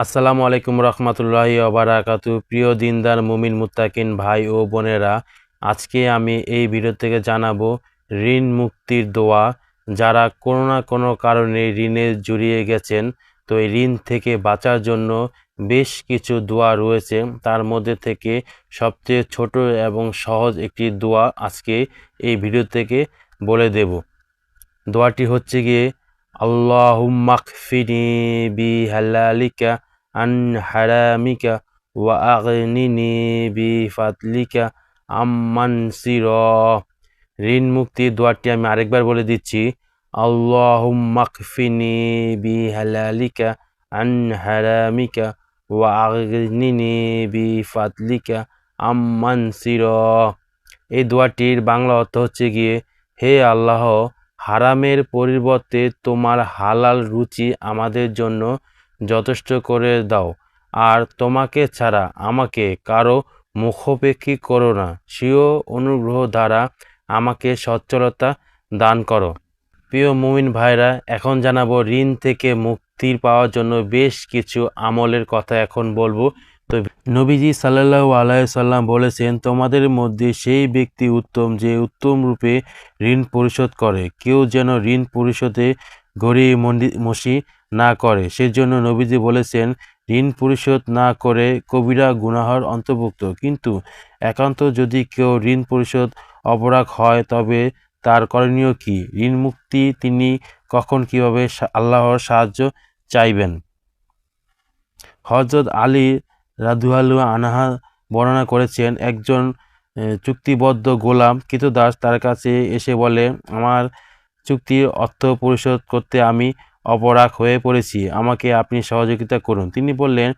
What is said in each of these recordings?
আসসালামু আলাইকুম রহমতুল্লাহি ওবারাকাতু। প্রিয় দিনদার মুমিন মুত্তাকিন ভাই ও বোনেরা, আজকে আমি এই ভিডিও থেকে জানাবো ঋণ মুক্তির দোয়া। যারা কোনো না কোনো কারণে ঋণে জড়িয়ে গেছেন, তো এই ঋণ থেকে বাঁচার জন্য বেশ কিছু দোয়া রয়েছে। তার মধ্যে থেকে সবচেয়ে ছোট এবং সহজ একটি দোয়া আজকে এই ভিডিও থেকে বলে দেব। দোয়াটি হচ্ছে গিয়ে আল্লাহুম্মা কফিনি বিহালালিকা আন হারামিকা ওয়া আগনিনি বিফাদলিকা আম্মান সিরা। ঋণ মুক্তির দোয়াটি আমি আরেকবার বলে দিচ্ছি। আল্লাহুম্মা কফিনি বিহালালিকা আন হারামিকা ওয়া আগনিনি বিফাদলিকা আম্মান সিরা। এই দোয়াটির বাংলা অর্থ হচ্ছে গিয়ে, হে আল্লাহ, হারামের পরিবর্তে তোমার হালাল রুচি আমাদের জন্য যথেষ্ট করে দাও, আর তোমাকে ছাড়া আমাকে কারো মুখাপেক্ষী করো না। স্বীয় অনুগ্রহ দ্বারা আমাকে সচ্ছলতা দান করো। প্রিয় মুমিন ভাইরা, এখন জানাবো ঋণ থেকে মুক্তির পাওয়ার জন্য বেশ কিছু আমলের কথা এখন বলবো। তো নবীজি সাল্লাল্লাহু আলাইহি সাল্লাম বলেছেন, তোমাদের মধ্যে সেই ব্যক্তি উত্তম যে উত্তম রূপে ঋণ পরিশোধ করে। কেউ যেন ঋণ পরিশোধে গড়িমসি না করে। সেজন্য নবীজি বলেছেন, ঋণ পরিশোধ না করে কবিরা গুনাহর অন্তর্ভুক্ত। কিন্তু একান্ত যদি কেউ ঋণ পরিশোধ অপরাগ হয়, তবে তার করণীয় কি? ঋণ মুক্তি তিনি কখন কিভাবে আল্লাহর সাহায্য চাইবেন? হযরত আলী রাদিয়াল্লাহু আনহু বর্ণনা করেছেন, একজন চুক্তিবদ্ধ গোলাম কৃতদাস তার কাছে এসে বলে, আমার চুক্তির অর্থ পরিশোধ করতে আমি অপারগ হয়ে পড়েছি, আমাকে আপনি সহযোগিতা করুন। তিনি বললেন,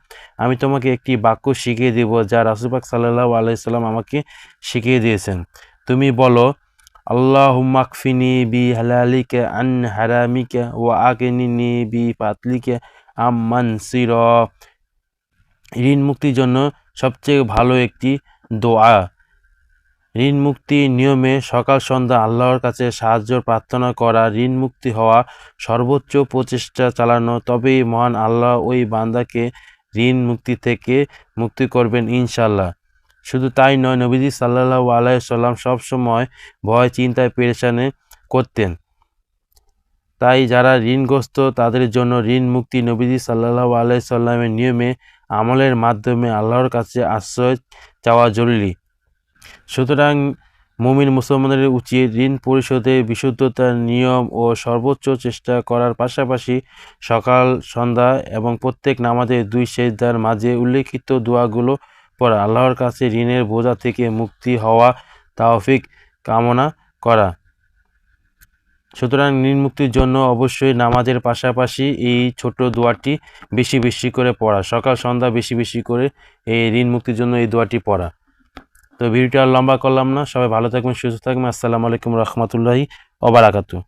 আমি তোমাকে একটি বাক্য শিখিয়ে দেব যা রাসূল পাক সাল্লাল্লাহু আলাইহি সাল্লাম আমাকে শিখিয়ে দিয়েছেন। তুমি বলো, আল্লাহুম্মা কফিনি বিহালালিকা আন হারামিকা ওয়া আগনিনি বিফাদলিকা আম্মান সিরা। ঋণ মুক্তির জন্য সবচেয়ে ভালো একটি দোয়া। ঋণ মুক্তির নিয়মে সকাল সন্ধ্যা আল্লাহর কাছে সাহায্য প্রার্থনা করা, ঋণ মুক্তি হওয়া, সর্বোচ্চ প্রচেষ্টা চালানো, তবেই মহান আল্লাহ ওই বান্দাকে ঋণ মুক্তি থেকে মুক্তি করবেন ইনশাআল্লাহ। শুধু তাই নয়, নবীজি সাল্লাল্লাহু আলাইহি সাল্লাম সবসময় ভয় চিন্তায় পেরেশানি করতেন। তাই যারা ঋণগ্রস্ত তাদের জন্য ঋণ মুক্তি নবীজি সাল্লাল্লাহু আলাইহি সাল্লামের নিয়মে আমলের মাধ্যমে আল্লাহর কাছে আশ্রয় চাওয়া জরুরি। সুতরাং মুমিন মুসলমানদের উচিত ঋণ পরিশোধে বিশুদ্ধতার নিয়ম ও সর্বোচ্চ চেষ্টা করার পাশাপাশি সকাল সন্ধ্যা এবং প্রত্যেক নামাজের 2 সেজদার মাঝে উল্লেখিত দোয়াগুলো পড়া, আল্লাহর কাছে ঋণের বোঝা থেকে মুক্তি হওয়া তৌফিক কামনা করা। সুতরাং ঋণ মুক্তির জন্য অবশ্যই নামাজের পাশাপাশি এই ছোট দোয়াটি বেশি বেশি করে পড়া, সকাল সন্ধ্যা বেশি বেশি করে এই ঋণ মুক্তির জন্য এই দোয়াটি পড়া। তো ভিডিওটা আর লম্বা করলাম না, সবাই ভালো থাকবেন, সুস্থ থাকবেন। আসসালামু আলাইকুম রহমতুল্লাহি ওয়া বারাকাতুহু।